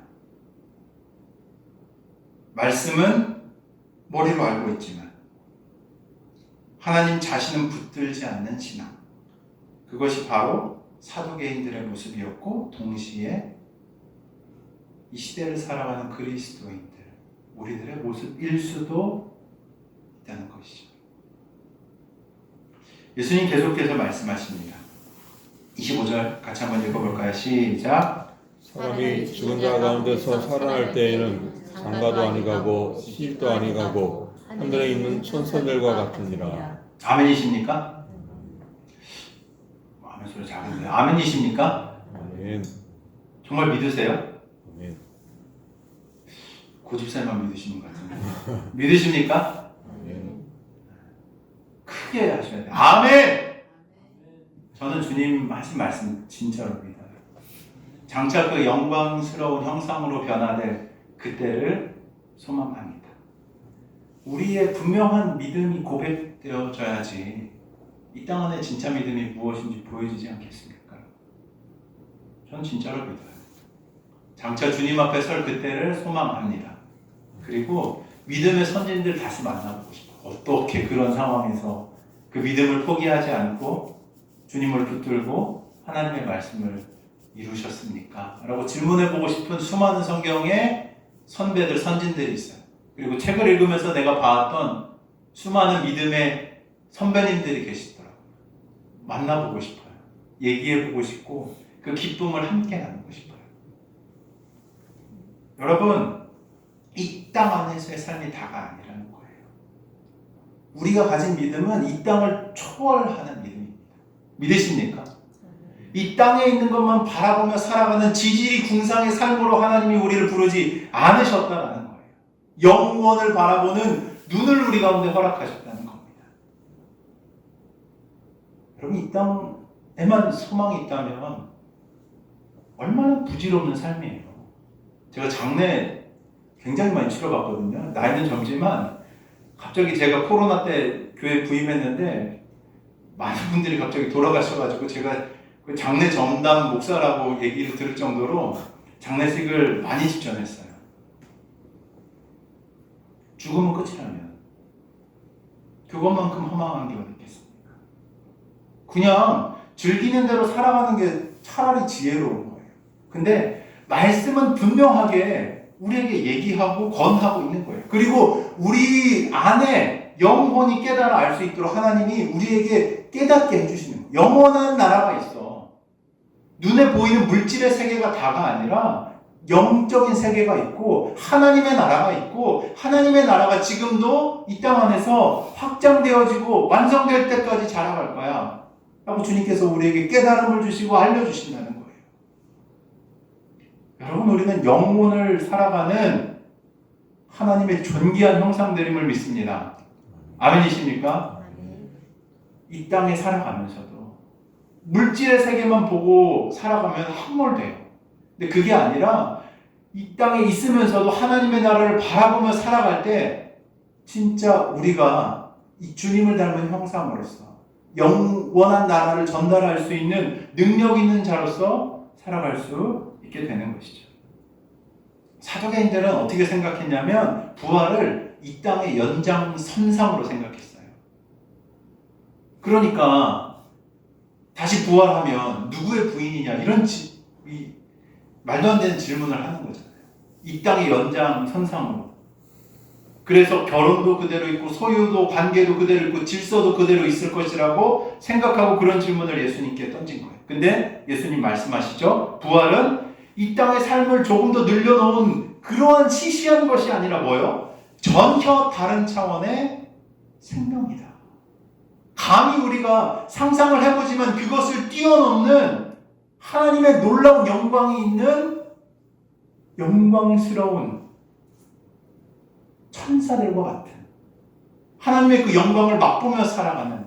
말씀은 머리로 알고 있지만 하나님 자신은 붙들지 않는 신앙, 그것이 바로 사두개인들의 모습이었고 동시에 이 시대를 살아가는 그리스도인들, 우리들의 모습일 수도 있다는 것이죠. 예수님 계속해서 말씀하십니다. 25절 같이 한번 읽어볼까요? 시작. 사람이 죽은 자 가운데서 살아날 때에는 장가도 아니가고 시집도 아니가고 하늘에 있는 천사들과 같으니라. 아멘이십니까? 아멘 소리 작은데 아멘이십니까? 아멘. 정말 믿으세요? 아멘. 고집살만 믿으시는 것 같은데 믿으십니까? 아멘. 크게 하셔야 돼요. 아멘! 저는 주님 하신 말씀 진짜로 믿어요. 장차 그 영광스러운 형상으로 변화될 그때를 소망합니다. 우리의 분명한 믿음이 고백되어져야지 이 땅 안에 진짜 믿음이 무엇인지 보여지지 않겠습니까? 저는 진짜로 믿어요. 장차 주님 앞에 설 그때를 소망합니다. 그리고 믿음의 선진들 다시 만나보고 싶어요. 어떻게 그런 상황에서 그 믿음을 포기하지 않고 주님을 붙들고 하나님의 말씀을 이루셨습니까? 라고 질문해보고 싶은 수많은 성경의 선배들, 선진들이 있어요. 그리고 책을 읽으면서 내가 봤던 수많은 믿음의 선배님들이 계시더라고요. 만나보고 싶어요. 얘기해보고 싶고 그 기쁨을 함께 나누고 싶어요. 여러분, 이 땅 안에서의 삶이 다가 아니라는 거예요. 우리가 가진 믿음은 이 땅을 초월하는 믿음입니다. 믿으십니까? 이 땅에 있는 것만 바라보며 살아가는 지질이 궁상의 삶으로 하나님이 우리를 부르지 않으셨다라는 거예요. 영원을 바라보는 눈을 우리 가운데 허락하셨다는 겁니다. 여러분, 이 땅에만 소망이 있다면 얼마나 부질없는 삶이에요. 제가 장례 굉장히 많이 치러봤거든요. 나이는 젊지만 갑자기 제가 코로나 때 교회 부임했는데 많은 분들이 갑자기 돌아가셔가지고 제가 그 장례 전담 목사라고 얘기를 들을 정도로 장례식을 많이 집전했어요. 죽으면 끝이라면 그것만큼 허망한 게 어디 있겠습니까? 그냥 즐기는 대로 살아가는 게 차라리 지혜로운 거예요. 근데 말씀은 분명하게 우리에게 얘기하고 권하고 있는 거예요. 그리고 우리 안에 영혼이 깨달아 알 수 있도록 하나님이 우리에게 깨닫게 해주시는 거예요. 영원한 나라가 있어. 눈에 보이는 물질의 세계가 다가 아니라 영적인 세계가 있고 하나님의 나라가 있고 하나님의 나라가 지금도 이 땅 안에서 확장되어지고 완성될 때까지 자라갈 거야 라고 주님께서 우리에게 깨달음을 주시고 알려주신다는 거예요. 여러분, 우리는 영혼을 살아가는 하나님의 존귀한 형상들임을 믿습니다. 아멘이십니까? 이 땅에 살아가면서도 물질의 세계만 보고 살아가면 함몰돼요. 근데 그게 아니라 이 땅에 있으면서도 하나님의 나라를 바라보며 살아갈 때 진짜 우리가 이 주님을 닮은 형상으로서 영원한 나라를 전달할 수 있는 능력 있는 자로서 살아갈 수 있게 되는 것이죠. 사도계인들은 어떻게 생각했냐면 부활을 이 땅의 연장선상으로 생각했어요. 그러니까 다시 부활하면 누구의 부인이냐 이런 말도 안 되는 질문을 하는 거잖아요. 이 땅의 연장선상으로. 그래서 결혼도 그대로 있고 소유도 관계도 그대로 있고 질서도 그대로 있을 것이라고 생각하고 그런 질문을 예수님께 던진 거예요. 근데 예수님 말씀하시죠. 부활은 이 땅의 삶을 조금 더 늘려놓은 그러한 시시한 것이 아니라 뭐요? 전혀 다른 차원의 생명이다. 감히 우리가 상상을 해보지만 그것을 뛰어넘는 하나님의 놀라운 영광이 있는 영광스러운 천사들과 같은 하나님의 그 영광을 맛보며 살아가는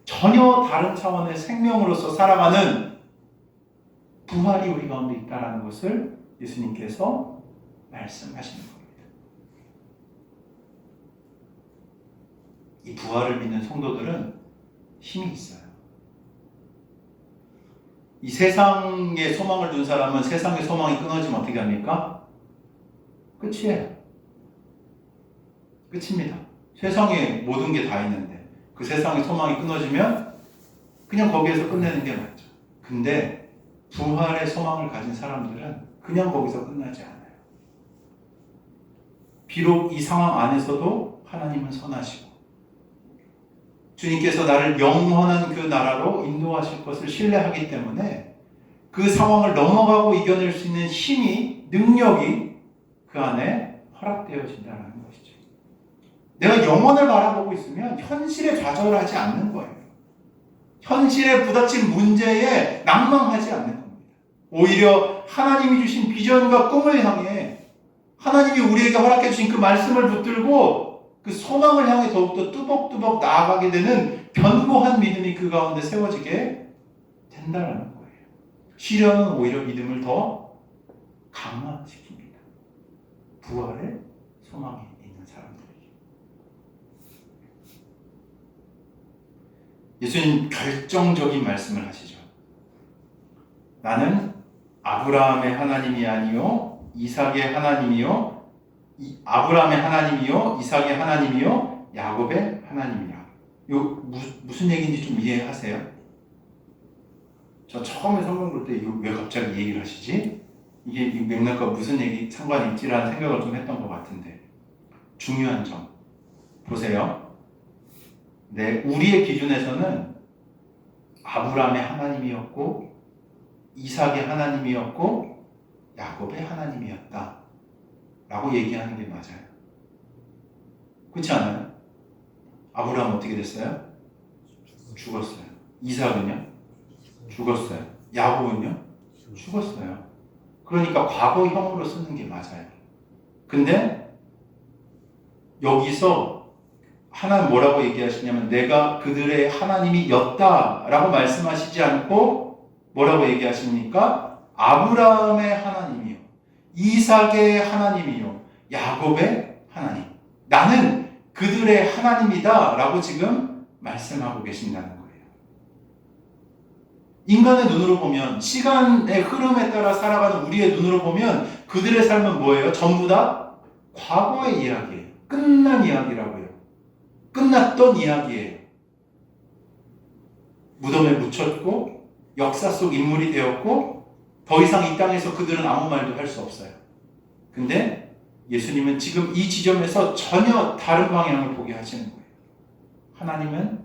전혀 다른 차원의 생명으로서 살아가는 부활이 우리 가운데 있다는 것을 예수님께서 말씀하시는 겁니다. 이 부활을 믿는 성도들은 힘이 있어요. 이 세상에 소망을 둔 사람은 세상의 소망이 끊어지면 어떻게 합니까? 끝이에요. 끝입니다. 세상에 모든 게 다 있는데 그 세상의 소망이 끊어지면 그냥 거기에서 끝내는 게 맞죠. 근데 부활의 소망을 가진 사람들은 그냥 거기서 끝나지 않아요. 비록 이 상황 안에서도 하나님은 선하시고 주님께서 나를 영원한 그 나라로 인도하실 것을 신뢰하기 때문에 그 상황을 넘어가고 이겨낼 수 있는 힘이, 능력이 그 안에 허락되어진다는 것이죠. 내가 영혼을 바라보고 있으면 현실에 좌절하지 않는 거예요. 현실에 부닥친 문제에 낭망하지 않는 겁니다. 오히려 하나님이 주신 비전과 꿈을 향해 하나님이 우리에게 허락해 주신 그 말씀을 붙들고 그 소망을 향해 더욱더 뚜벅뚜벅 나아가게 되는 견고한 믿음이 그 가운데 세워지게 된다는 거예요. 시련은 오히려 믿음을 더 강화시킵니다. 부활의 소망이 있는 사람들에게. 예수님 결정적인 말씀을 하시죠. 나는 아브라함의 하나님이 아니요 이삭의 하나님이요 아브라함의 하나님이요 이삭의 하나님이요 야곱의 하나님이라. 요 무슨 얘기인지 좀 이해하세요? 저 처음에 성경 볼 때 이거 왜 갑자기 얘기를 하시지? 이게 이 맥락과 무슨 얘기 상관이 있지라는 생각을 좀 했던 것 같은데 중요한 점 보세요. 우리의 기준에서는 아브라함의 하나님이었고 이삭의 하나님이었고 야곱의 하나님이었다 라고 얘기하는 게 맞아요. 그렇지 않아요? 아브라함 어떻게 됐어요? 죽었어요. 이삭은요? 죽었어요. 야곱은요? 죽었어요. 그러니까 과거형으로 쓰는 게 맞아요. 근데 여기서 하나님 뭐라고 얘기하시냐면 내가 그들의 하나님이었다 라고 말씀하시지 않고 뭐라고 얘기하십니까? 아브라함의 하나님이요 이삭의 하나님이요 야곱의 하나님 나는 그들의 하나님이다 라고 지금 말씀하고 계신다는 거예요. 인간의 눈으로 보면 시간의 흐름에 따라 살아가는 우리의 눈으로 보면 그들의 삶은 뭐예요? 전부 다 과거의 이야기예요. 끝난 이야기라고요. 끝났던 이야기예요. 무덤에 묻혔고 역사 속 인물이 되었고 더 이상 이 땅에서 그들은 아무 말도 할 수 없어요. 근데 예수님은 지금 이 지점에서 전혀 다른 방향을 보게 하시는 거예요. 하나님은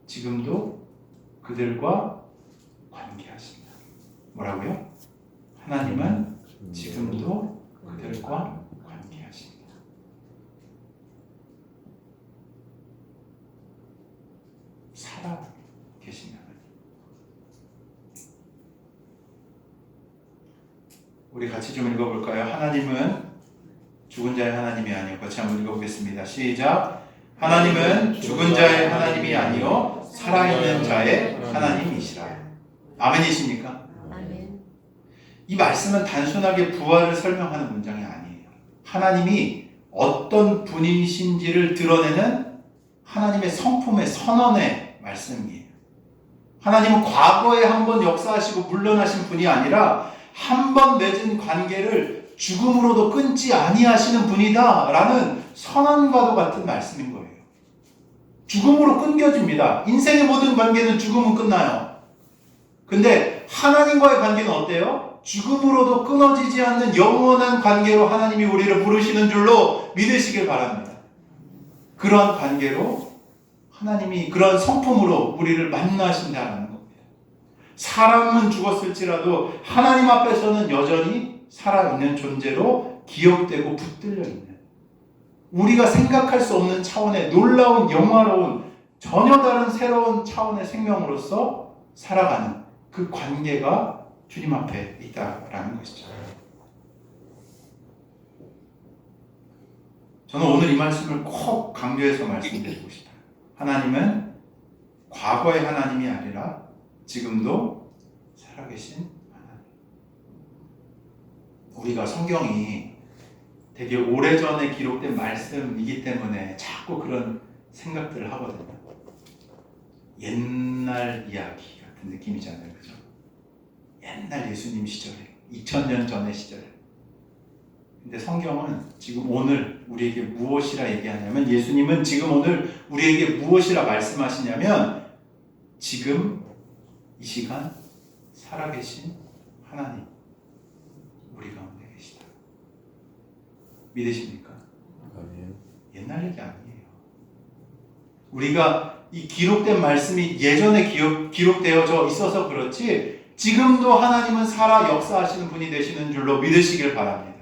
지금도 그들과 관계하십니다. 뭐라고요? 하나님은 지금도 그들과 관계하십니다. 살아 계시면 우리 같이 좀 읽어볼까요? 하나님은 죽은 자의 하나님이 아니요. 같이 한번 읽어보겠습니다. 시작. 하나님은 죽은 자의 하나님이 아니요 살아있는 자의 하나님이시라. 아멘이십니까? 아멘. 이 말씀은 단순하게 부활을 설명하는 문장이 아니에요. 하나님이 어떤 분이신지를 드러내는 하나님의 성품의 선언의 말씀이에요. 하나님은 과거에 한번 역사하시고 물러나신 분이 아니라 한 번 맺은 관계를 죽음으로도 끊지 아니하시는 분이다 라는 선언과도 같은 말씀인 거예요. 죽음으로 끊겨집니다. 인생의 모든 관계는 죽음은 끝나요. 근데 하나님과의 관계는 어때요? 죽음으로도 끊어지지 않는 영원한 관계로 하나님이 우리를 부르시는 줄로 믿으시길 바랍니다. 그런 관계로 하나님이 그런 성품으로 우리를 만나신다는 겁니다. 사람은 죽었을지라도 하나님 앞에서는 여전히 살아있는 존재로 기억되고 붙들려 있는 우리가 생각할 수 없는 차원의 놀라운 영화로운 전혀 다른 새로운 차원의 생명으로서 살아가는 그 관계가 주님 앞에 있다라는 것이죠. 저는 오늘 이 말씀을 꼭 강조해서 말씀드리고 싶어요. 하나님은 과거의 하나님이 아니라 지금도 살아계신 하나님. 우리가 성경이 되게 오래전에 기록된 말씀이기 때문에 자꾸 그런 생각들을 하거든요. 옛날 이야기 같은 느낌이잖아요. 그죠? 옛날 예수님 시절에, 2000년 전의 시절에. 근데 성경은 지금 오늘 우리에게 무엇이라 얘기하냐면, 예수님은 지금 오늘 우리에게 무엇이라 말씀하시냐면, 지금 이 시간 살아계신 하나님, 우리 가운데 계시다. 믿으십니까? 아멘. 옛날 얘기 아니에요. 우리가 이 기록된 말씀이 예전에 기록되어져 있어서 그렇지, 지금도 하나님은 살아 역사하시는 분이 되시는 줄로 믿으시길 바랍니다.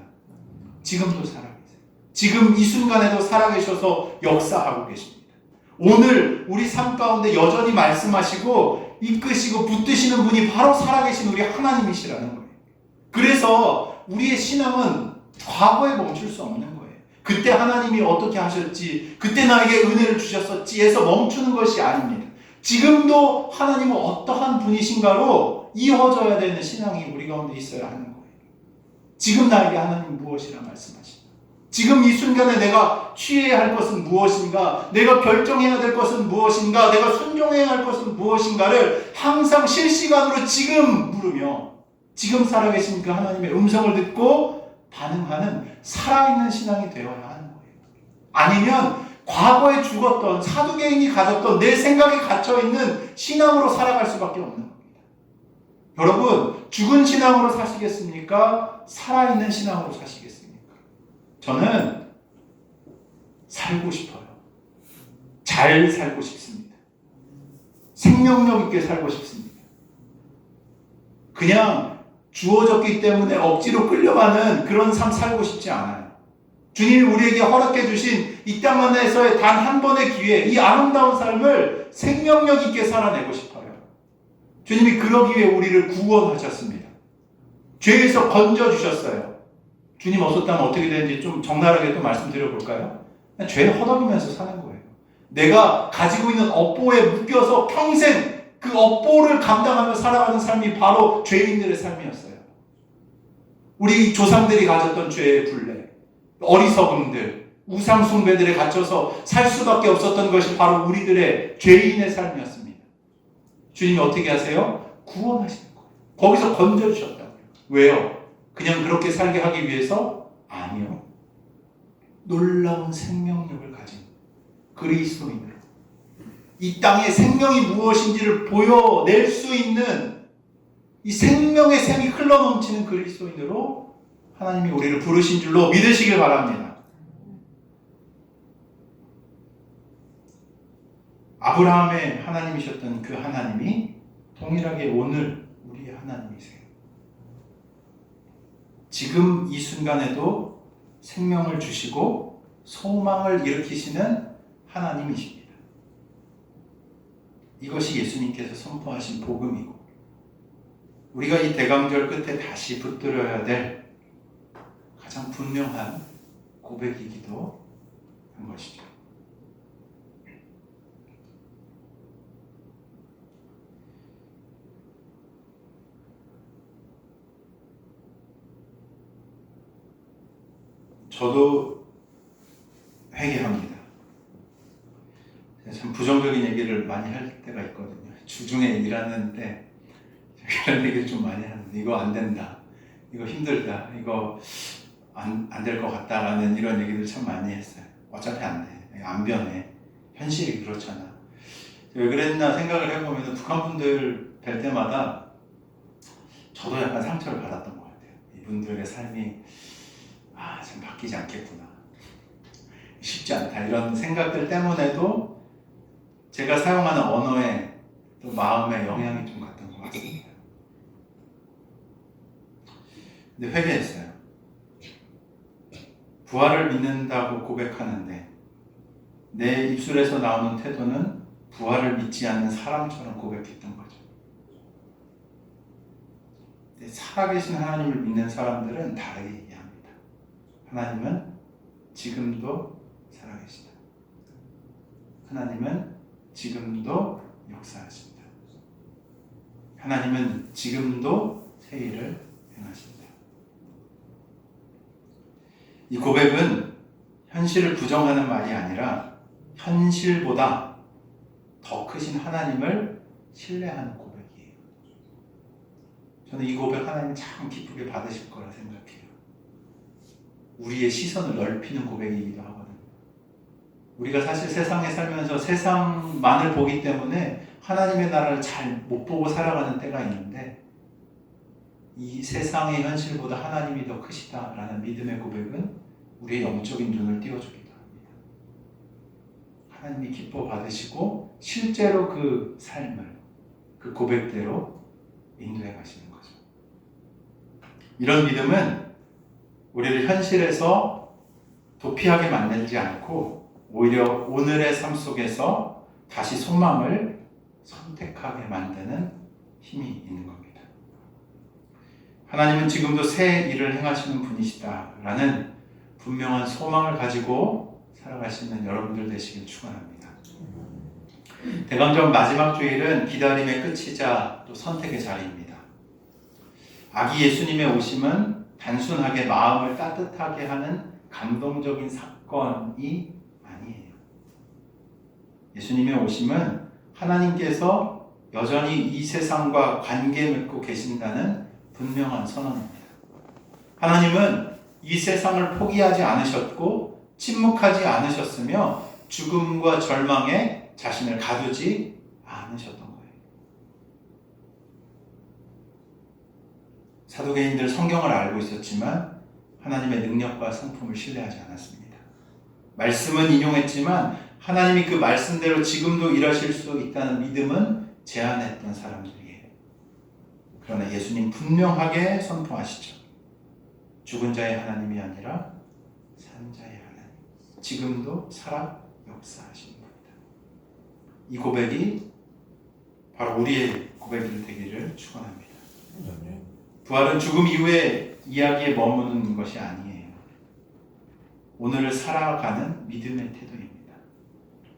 지금도 살아계세요. 지금 이 순간에도 살아계셔서 역사하고 계십니다. 오늘 우리 삶 가운데 여전히 말씀하시고 이끄시고 붙드시는 분이 바로 살아계신 우리 하나님이시라는 거예요. 그래서 우리의 신앙은 과거에 멈출 수 없는 거예요. 그때 하나님이 어떻게 하셨지, 그때 나에게 은혜를 주셨었지 해서 멈추는 것이 아닙니다. 지금도 하나님은 어떠한 분이신가로 이어져야 되는 신앙이 우리 가운데 있어야 하는 거예요. 지금 나에게 하나님 무엇이라 말씀하신가? 지금 이 순간에 내가 취해야 할 것은 무엇인가? 내가 결정해야 될 것은 무엇인가? 내가 순종해야 할 것은 무엇인가를 항상 실시간으로 지금 물으며, 지금 살아계신 그 하나님의 음성을 듣고 반응하는 살아있는 신앙이 되어야 하는 거예요. 아니면 과거에 죽었던, 사두개인이 가졌던 내 생각에 갇혀있는 신앙으로 살아갈 수밖에 없는 겁니다. 여러분, 죽은 신앙으로 사시겠습니까? 살아있는 신앙으로 사시겠습니까? 저는 살고 싶어요. 잘 살고 싶습니다. 생명력 있게 살고 싶습니다. 그냥 주어졌기 때문에 억지로 끌려가는 그런 삶 살고 싶지 않아요. 주님이 우리에게 허락해 주신 이 땅 안에서의 단 한 번의 기회, 이 아름다운 삶을 생명력 있게 살아내고 싶어요. 주님이 그러기 위해 우리를 구원하셨습니다. 죄에서 건져주셨어요. 주님 없었다면 어떻게 되는지 좀 적나라하게 또 말씀드려볼까요? 그냥 죄에 허덕이면서 사는 거예요. 내가 가지고 있는 업보에 묶여서 평생 그 업보를 감당하며 살아가는 삶이 바로 죄인들의 삶이었어요. 우리 조상들이 가졌던 죄의 굴레, 어리석음들, 우상숭배들에 갇혀서 살 수밖에 없었던 것이 바로 우리들의 죄인의 삶이었습니다. 주님이 어떻게 하세요? 구원하시는 거예요. 거기서 건져주셨다고요. 왜요? 그냥 그렇게 살게 하기 위해서? 아니요. 놀라운 생명력을 가진 그리스도인으로, 이 땅의 생명이 무엇인지를 보여낼 수 있는 이 생명의 샘이 흘러넘치는 그리스도인으로 하나님이 우리를 부르신 줄로 믿으시길 바랍니다. 아브라함의 하나님이셨던 그 하나님이 동일하게 오늘 우리의 하나님이세요. 지금 이 순간에도 생명을 주시고 소망을 일으키시는 하나님이십니다. 이것이 예수님께서 선포하신 복음이고, 우리가 이 대강절 끝에 다시 붙들어야 될 가장 분명한 고백이기도 한 것이죠. 저도 회개합니다. 참 부정적인 얘기를 많이 할 때가 있거든요. 주중에 일하는데 그런 얘기를 좀 많이 하는데, 이거 안 된다, 이거 힘들다, 이거 안 될 것 같다라는 이런 얘기들 참 많이 했어요. 어차피 안 돼, 안 변해, 현실이 그렇잖아. 왜 그랬나 생각을 해보면 북한 분들 뵐 때마다 저도 약간 상처를 받았던 것 같아요. 이분들의 삶이 참 바뀌지 않겠구나, 쉽지 않다, 이런 생각들 때문에도 제가 사용하는 언어에 또 마음에 영향이 좀 갔던 것 같습니다. 근데 회개했어요. 부활을 믿는다고 고백하는데 내 입술에서 나오는 태도는 부활을 믿지 않는 사람처럼 고백했던 거죠. 근데 살아계신 하나님을 믿는 사람들은 다르게 얘기합니다. 하나님은 지금도 살아계시다. 하나님은 지금도 역사하신다. 하나님은 지금도 새 일을 행하신다. 이 고백은 현실을 부정하는 말이 아니라 현실보다 더 크신 하나님을 신뢰하는 고백이에요. 저는 이 고백 하나님 참 기쁘게 받으실 거라 생각해요. 우리의 시선을 넓히는 고백이기도 하거든요. 우리가 사실 세상에 살면서 세상만을 보기 때문에 하나님의 나라를 잘 못 보고 살아가는 때가 있는데, 이 세상의 현실보다 하나님이 더 크시다라는 믿음의 고백은 우리의 영적인 눈을 띄워주기도 합니다. 하나님이 기뻐 받으시고 실제로 그 삶을 그 고백대로 인도해 가시는 거죠. 이런 믿음은 우리를 현실에서 도피하게 만들지 않고 오히려 오늘의 삶 속에서 다시 소망을 선택하게 만드는 힘이 있는 겁니다. 하나님은 지금도 새 일을 행하시는 분이시다라는 분명한 소망을 가지고 살아가시는 여러분들 되시길 축원합니다. 대강정 마지막 주일은 기다림의 끝이자 또 선택의 자리입니다. 아기 예수님의 오심은 단순하게 마음을 따뜻하게 하는 감동적인 사건이 아니에요. 예수님의 오심은 하나님께서 여전히 이 세상과 관계 맺고 계신다는 분명한 선언입니다. 하나님은 이 세상을 포기하지 않으셨고 침묵하지 않으셨으며 죽음과 절망에 자신을 가두지 않으셨던 거예요. 사도계인들 성경을 알고 있었지만 하나님의 능력과 성품을 신뢰하지 않았습니다. 말씀은 인용했지만 하나님이 그 말씀대로 지금도 일하실 수 있다는 믿음은 제한했던 사람들이에요. 그러나 예수님 분명하게 선포하시죠. 죽은 자의 하나님이 아니라 산 자의 하나님, 지금도 살아 역사하시는 겁니다. 이 고백이 바로 우리의 고백이 되기를 축원합니다. 부활은 죽음 이후의 이야기에 머무는 것이 아니에요. 오늘을 살아가는 믿음의 태도입니다.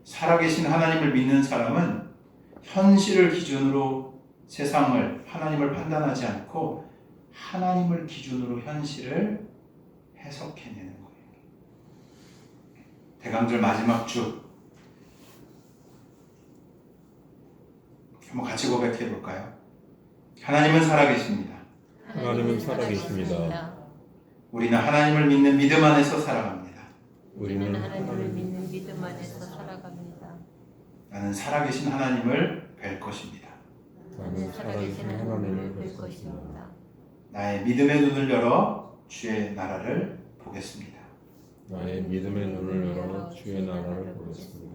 살아계신 하나님을 믿는 사람은 현실을 기준으로 세상을, 하나님을 판단하지 않고 하나님을 기준으로 현실을 해석해내는 거예요. 대강절 마지막 주 한번 같이 고백해 볼까요? 하나님은 살아계십니다. 하나님은 살아계십니다. 우리는 하나님을 믿는 믿음 안에서 살아갑니다. 우리는 하나님을 믿는 믿음 안에서 살아갑니다. 나는 살아계신 하나님을 뵐 것입니다. 나는 살아계신 하나님을 뵐 뵙습니다. 것입니다. 나의 믿음의 눈을 열어 주의 나라를 보겠습니다. 나의 믿음의 눈을 열어 주의 나라를 보겠습니다.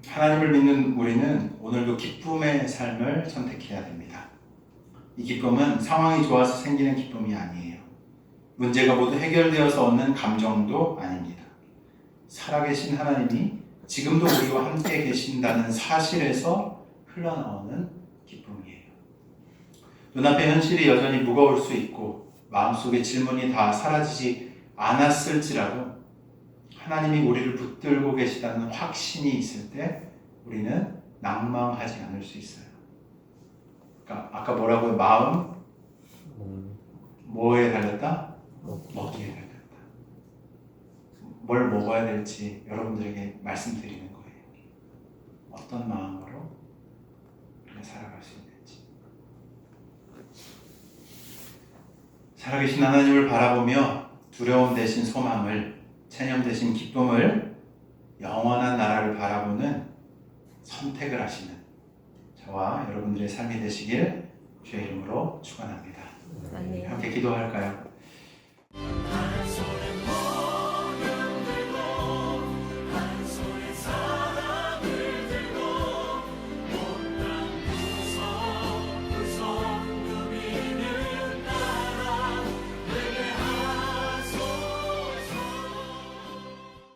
하나님을 믿는 우리는 오늘도 기쁨의 삶을 선택해야 됩니다. 이 기쁨은 상황이 좋아서 생기는 기쁨이 아니에요. 문제가 모두 해결되어서 얻는 감정도 아닙니다. 살아계신 하나님이 지금도 우리와 함께 계신다는 사실에서 흘러나오는 기쁨이에요. 눈앞의 현실이 여전히 무거울 수 있고 마음속의 질문이 다 사라지지 않았을지라도 하나님이 우리를 붙들고 계시다는 확신이 있을 때 우리는 낭망하지 않을 수 있어요. 그러니까 아까 뭐라고요? 마음 뭐에 달렸다? 먹기에 달렸다. 뭘 먹어야 될지 여러분들에게 말씀드리는 거예요. 어떤 마음으로 우리가 살아갈 수 있는지. 살아계신 하나님을 바라보며 두려움 대신 소망을, 체념 대신 기쁨을, 영원한 나라를 바라보는 선택을 하시는 저와 여러분들의 삶이 되시길 주의 이름으로 축원합니다. 아멘. 함께 기도할까요? 한 손에